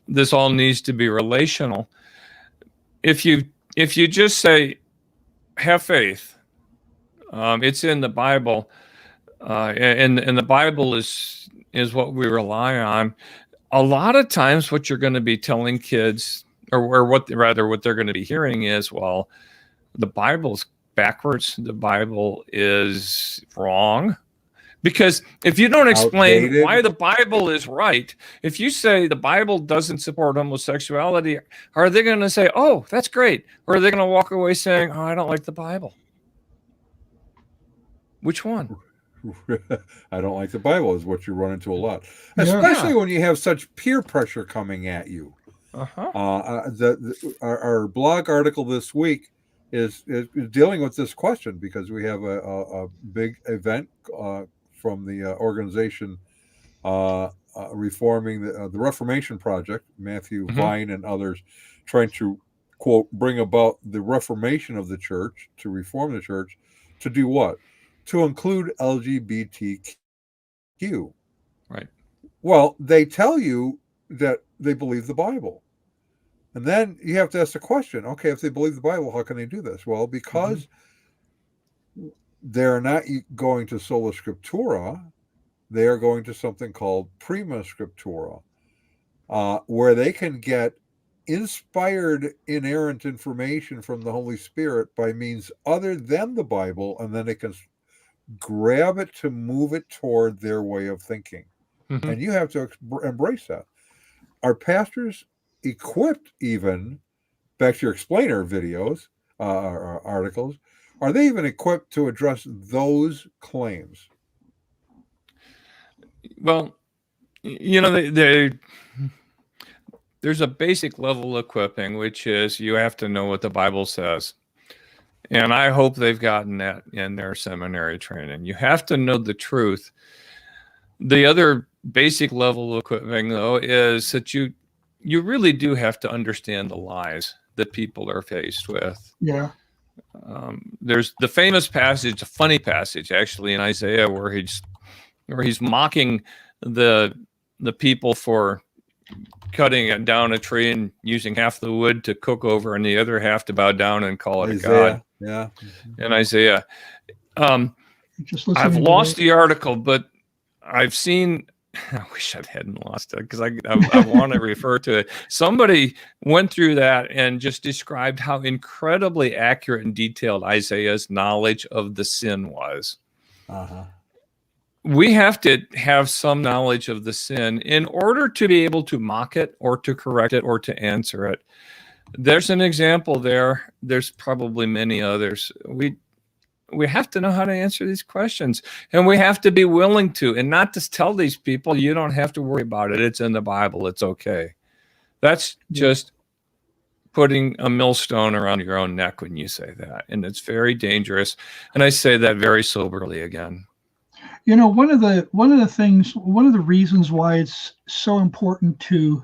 This all needs to be relational. If you just say, "Have faith," it's in the Bible, and the Bible is what we rely on. A lot of times what you're going to be telling kids, or what they're going to be hearing is, well, the Bible's backwards, the Bible is wrong. Because if you don't explain Outdated. why the Bible is right, if you say the Bible doesn't support homosexuality, are they going to say, "Oh, that's great," or are they going to walk away saying, "Oh, I don't like the Bible"? Which one? I don't like the Bible is what you run into a lot, Yeah. especially when you have such peer pressure coming at you. Uh-huh. Our blog article this week is dealing with this question because we have a big event from the organization reforming the Reformation Project, Matthew Vine and others, trying to, quote, bring about the reformation of the church, to reform the church, to do what? To include LGBTQ. Right. Well, they tell you that they believe the Bible. And then you have to ask the question, okay, if they believe the Bible, how can they do this? Well, because they're not going to sola scriptura, they are going to something called Prima Scriptura, where they can get inspired, inerrant information from the Holy Spirit by means other than the Bible, and then they can grab it to move it toward their way of thinking. And you have to embrace that. Are pastors equipped, even back to your explainer videos, articles, are they even equipped to address those claims? Well, there's a basic level of equipping, which is you have to know what the Bible says. And I hope they've gotten that in their seminary training. You have to know the truth. The other basic level of equipping, though, is that you really do have to understand the lies that people are faced with. Yeah. There's the famous passage, a funny passage, actually, in Isaiah, where he's mocking the people for cutting down a tree and using half the wood to cook over and the other half to bow down and call it Isaiah, a god. Yeah. In Isaiah. Just I've listening lost to the article, but I've seen, I wish I hadn't lost it because I want to refer to it. Somebody went through that and just described how incredibly accurate and detailed Isaiah's knowledge of the sin was. We have to have some knowledge of the sin in order to be able to mock it or to correct it or to answer it. There's an example there. There's probably many others. We have to know how to answer these questions, and we have to be willing to, and not just tell these people, you don't have to worry about it. It's in the Bible. It's okay. That's just putting a millstone around your own neck when you say that. And it's very dangerous. And I say that very soberly again. one of the reasons why it's so important to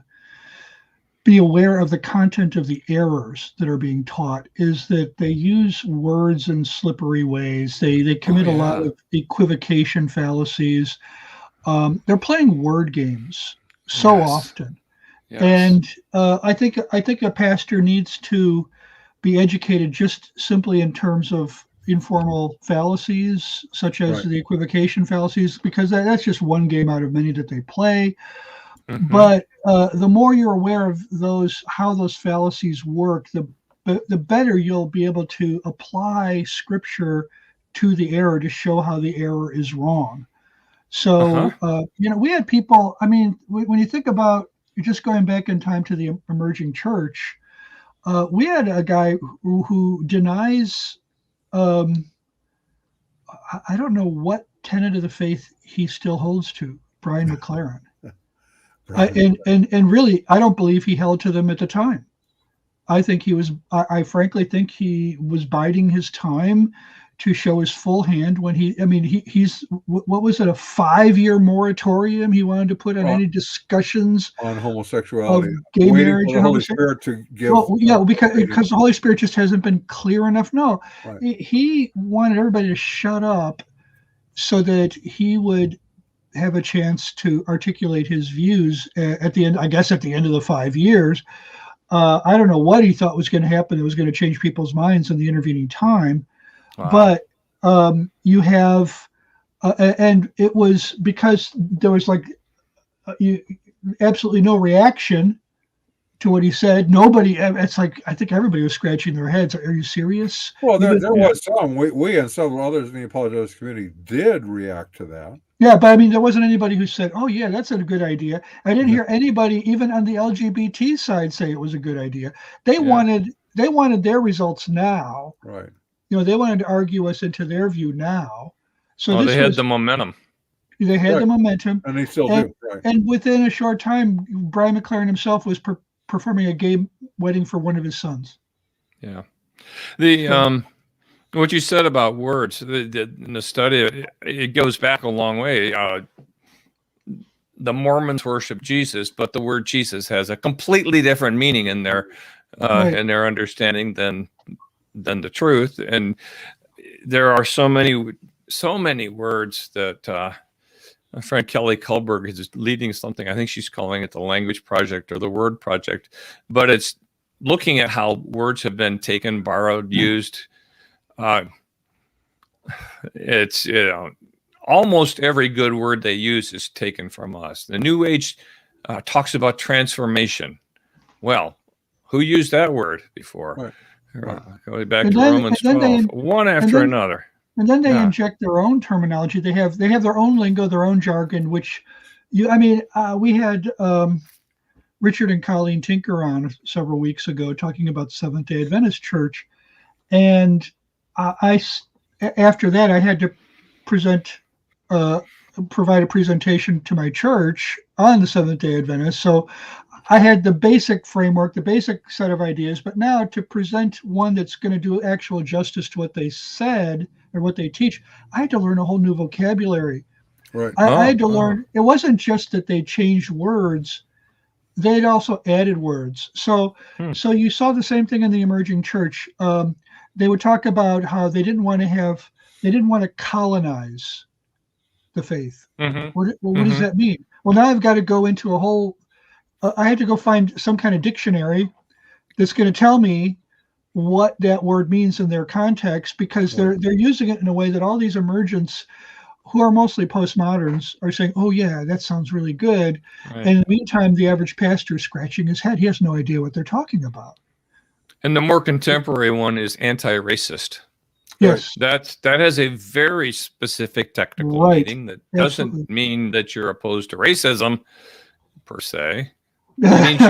be aware of the content of the errors that are being taught is that they use words in slippery ways. They commit a lot of equivocation fallacies. They're playing word games so often. Yes. And I think a pastor needs to be educated just simply in terms of informal fallacies, such as the equivocation fallacies, because that's just one game out of many that they play. But the more you're aware of how those fallacies work, the better you'll be able to apply Scripture to the error to show how the error is wrong. So, we had people, I mean, when you think about just going back in time to the emerging church, we had a guy who denies, I don't know what tenet of the faith he still holds to, Brian McLaren. And really, I don't believe he held to them at the time. I think I frankly think he was biding his time to show his full hand when he's what was it, a 5-year moratorium he wanted to put on any discussions on homosexuality, of gay marriage for the Holy Spirit to give. Because the Holy Spirit just hasn't been clear enough. No, he wanted everybody to shut up so that he would have a chance to articulate his views at the end. I guess at the end of the 5 years. I don't know what he thought was going to happen that was going to change people's minds in the intervening time. Wow. But you have, and it was because there was absolutely no reaction to what he said. Nobody, it's like, I think everybody was scratching their heads. Are you serious? Well, there was some, we and several others in the apologetics community did react to that. Yeah, but I mean, there wasn't anybody who said, "Oh, yeah, that's a good idea." I didn't hear anybody, even on the LGBT side, say it was a good idea. They wanted their results now. Right. They wanted to argue us into their view now. So they had the momentum. They had the momentum, and they still do. Right. And within a short time, Brian McLaren himself was performing a gay wedding for one of his sons. Yeah. What you said about words, in the study, it goes back a long way. The Mormons worship Jesus, but the word Jesus has a completely different meaning in their understanding than the truth. And there are so many words that my friend Kelly Kullberg is leading something. I think she's calling it the Language Project or the Word Project, but it's looking at how words have been taken, borrowed, used. It's almost every good word they use is taken from us. The New Age talks about transformation. Well, who used that word before? Right. Going back to Romans 12, one after another. And then they inject their own terminology. They have their own lingo, their own jargon. Which, we had Richard and Colleen Tinker on several weeks ago talking about Seventh-day Adventist Church, and after that, I had to provide a presentation to my church on the Seventh-day Adventist. So I had the basic framework, the basic set of ideas, but now to present one that's going to do actual justice to what they said or what they teach, I had to learn a whole new vocabulary. Right. I had to learn. It wasn't just that they changed words; they'd also added words. So you saw the same thing in the emerging church. They would talk about how they didn't want to colonize the faith. What does that mean? Well, now I've got to go into I had to go find some kind of dictionary that's going to tell me what that word means in their context, because they're using it in a way that all these emergents, who are mostly postmoderns, are saying, "Oh yeah, that sounds really good." Right. And in the meantime, the average pastor is scratching his head. He has no idea what they're talking about. And the more contemporary one is anti-racist. Yes. That has a very specific technical meaning that doesn't mean that you're opposed to racism per se. It means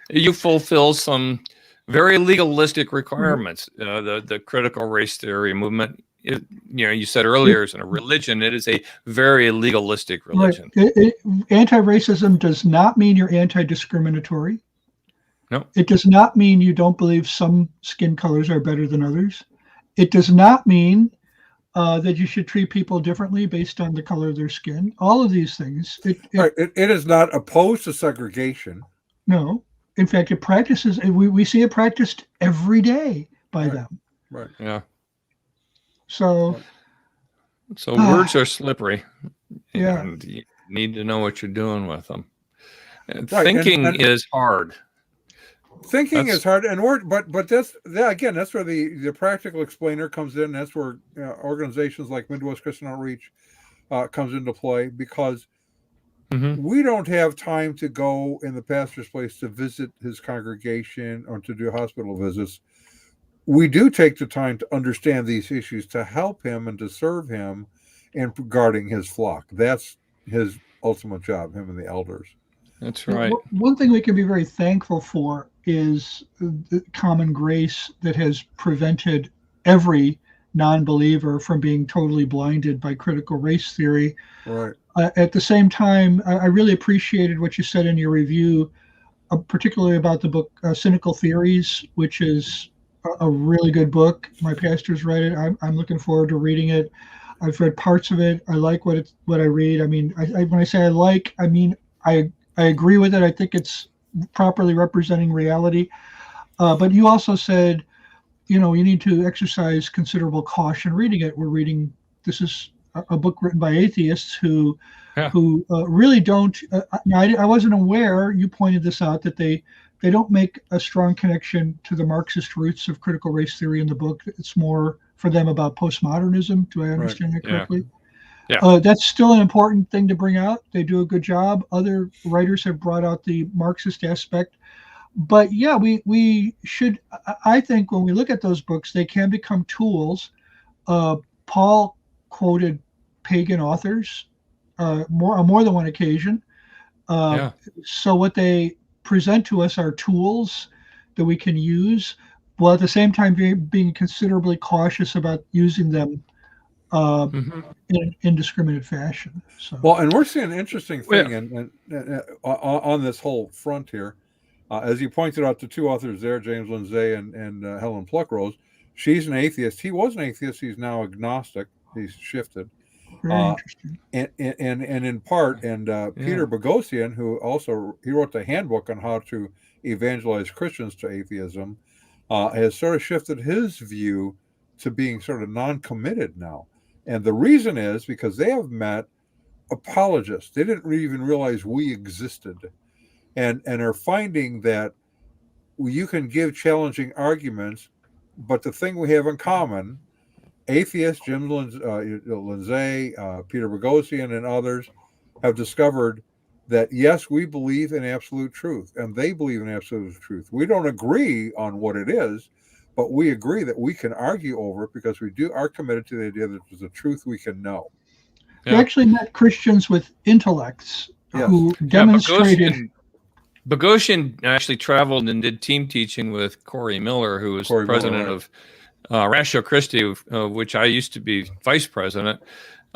you fulfill some very legalistic requirements. The critical race theory movement, you said earlier, is a religion. It is a very legalistic religion. Right. Anti-racism does not mean you're anti-discriminatory. No. It does not mean you don't believe some skin colors are better than others. It does not mean that you should treat people differently based on the color of their skin. All of these things. It is not opposed to segregation. No. In fact, it practices. We see it practiced every day by them. Right. Yeah. So words are slippery. Yeah. And you need to know what you're doing with them. Thinking is hard. Thinking is hard, and but that's again, that's where the practical explainer comes in. That's where organizations like Midwest Christian Outreach comes into play, because we don't have time to go in the pastor's place to visit his congregation or to do hospital visits. We do take the time to understand these issues, to help him and to serve him in guarding his flock. That's his ultimate job, him and the elders. That's right. One thing we can be very thankful for is the common grace that has prevented every non-believer from being totally blinded by critical race theory. Right. At the same time, I really appreciated what you said in your review, particularly about the book Cynical Theories, which is a really good book. My pastor's read it. I'm looking forward to reading it. I've read parts of it. I like what I read. I mean, when I say I like, I mean I agree with it. I think it's properly representing reality. But you also said, you need to exercise considerable caution reading it. This is a book written by atheists who really don't. I wasn't aware. You pointed this out, that they don't make a strong connection to the Marxist roots of critical race theory in the book. It's more for them about postmodernism. Do I understand that correctly? Yeah. That's still an important thing to bring out. They do a good job. Other writers have brought out the Marxist aspect. But yeah, we should, I think when we look at those books, they can become tools. Paul quoted pagan authors on more than one occasion. So what they present to us are tools that we can use, while at the same time being considerably cautious about using them in an indiscriminate fashion. So. Well, and we're seeing an interesting thing and on this whole front here. As you pointed out, the two authors there, James Lindsay and Helen Pluckrose, she's an atheist. He was an atheist. He's now agnostic. He's shifted. Very interesting. And in part, Peter Boghossian, who he wrote the handbook on how to evangelize Christians to atheism, has sort of shifted his view to being sort of non-committed now. And the reason is because they have met apologists. They didn't even realize we existed, and are finding that you can give challenging arguments, but the thing we have in common, atheists, Jim Lindsay, Peter Boghossian, and others have discovered that, yes, we believe in absolute truth, and they believe in absolute truth. We don't agree on what it is, but we agree that we can argue over it because we are committed to the idea that there's a truth we can know. They actually met Christians with intellects who demonstrated. Boghossian actually traveled and did team teaching with Corey Miller, who was president of Ratio Christi, which I used to be vice president.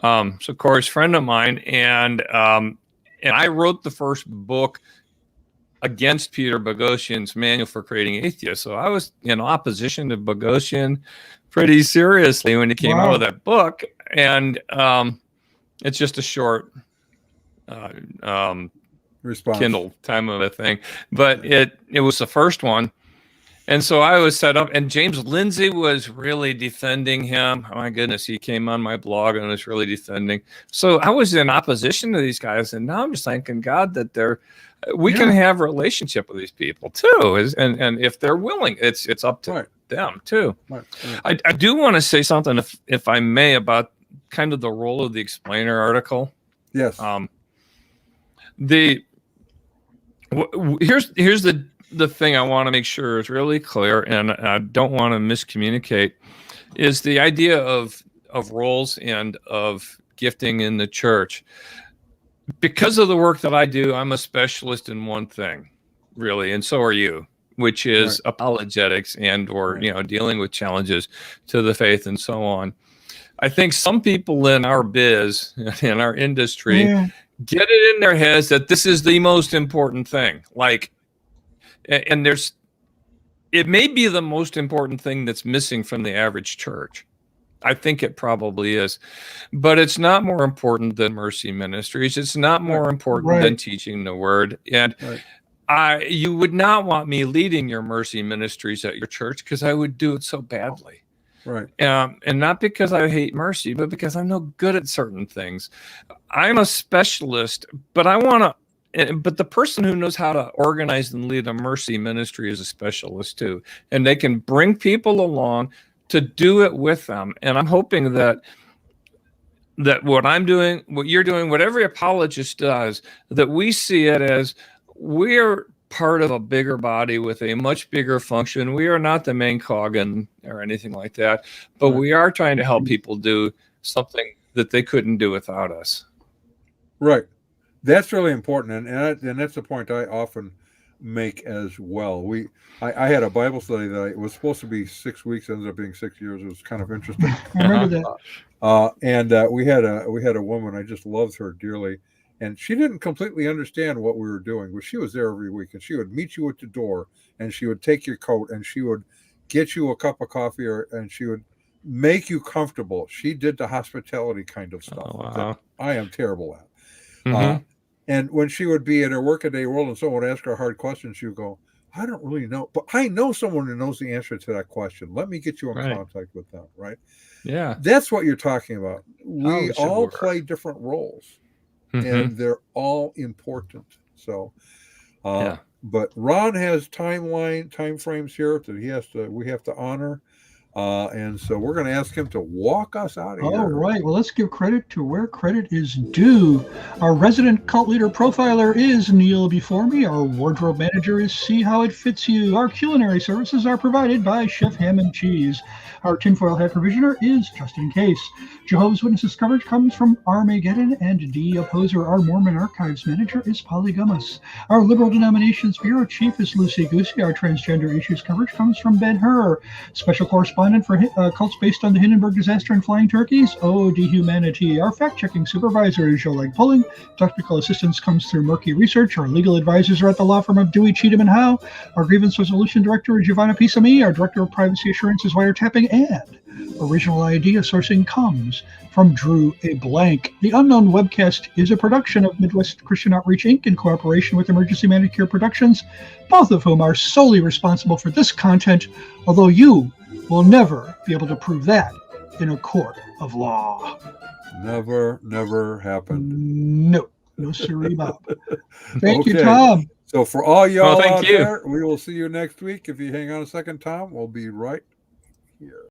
So Corey's a friend of mine, and I wrote the first book against Peter Boghossian's Manual for Creating Atheists. So I was in opposition to Boghossian pretty seriously when he came out with that book, and it's just a short response, Kindle time of a thing, but it was the first one. And so I was set up, and James Lindsay was really defending him. Oh my goodness, he came on my blog and was really defending. So I was in opposition to these guys, and now I'm just thanking God that we can have a relationship with these people too, and if they're willing, it's up to them too. Right. I do want to say something, if I may, about kind of the role of the explainer article. Yes. Here's the thing I want to make sure is really clear, and I don't want to miscommunicate, is the idea of roles and of gifting in the church. Because of the work that I do, I'm a specialist in one thing, really, and so are you, which is apologetics or dealing with challenges to the faith and so on. I think some people in our biz, in our industry, get it in their heads that this is the most important thing. And it may be the most important thing that's missing from the average church. I think it probably is, but it's not more important than mercy ministries. It's not more important than teaching the word. And you would not want me leading your mercy ministries at your church, because I would do it so badly. Right. And not because I hate mercy, but because I'm no good at certain things. I'm a specialist, but I want to but the person who knows how to organize and lead a mercy ministry is a specialist too, and they can bring people along to do it with them. And I'm hoping that what I'm doing, what you're doing, what every apologist does, that we see it as we're part of a bigger body with a much bigger function. We are not the main cog or anything like that, but we are trying to help people do something that they couldn't do without us. Right. That's really important, and that's the point I often make as well. I had a Bible study that it was supposed to be 6 weeks, ended up being 6 years. It was kind of interesting. I remember that. And we had a woman. I just loved her dearly, and she didn't completely understand what we were doing, but she was there every week, and she would meet you at the door, and she would take your coat, and she would get you a cup of coffee, and she would make you comfortable. She did the hospitality kind of stuff that I am terrible at. And when she would be in her workaday world and someone would ask her a hard question, she would go, I don't really know, but I know someone who knows the answer to that question. Let me get you in contact with them, right? Yeah. That's what you're talking about. We all play different roles, and they're all important. So, but Ron has time frames here that we have to honor. And so we're going to ask him to walk us out of here. All right. Well, let's give credit to where credit is due. Our resident cult leader profiler is Neil before me. Our wardrobe manager is See How It Fits You. Our culinary services are provided by Chef Ham and Cheese. Our tinfoil hat provisioner is Just In Case. Jehovah's Witnesses coverage comes from Armageddon and D Opposer. Our Mormon Archives manager is Polly Gummas. Our Liberal Denominations Bureau Chief is Lucy Goosey. Our transgender issues coverage comes from Ben Hur. Special correspondent for cults based on the Hindenburg disaster and flying turkeys, OD Humanity. Our fact-checking supervisor is Joe Leg Pulling. Technical assistance comes through Murky Research. Our legal advisors are at the law firm of Dewey, Cheatham, and Howe. Our grievance resolution director is Giovanna Pisami. Our director of privacy assurance is Wiretapping, and original idea sourcing comes from Drew A. Blank. The Unknown Webcast is a production of Midwest Christian Outreach, Inc. in cooperation with Emergency Manicure Productions, both of whom are solely responsible for this content, although you will never be able to prove that in a court of law. Never happened. No sirree, Bob. Thank you, Tom. So for all y'all out there, we will see you next week. If you hang on a second, Tom, we'll be right here.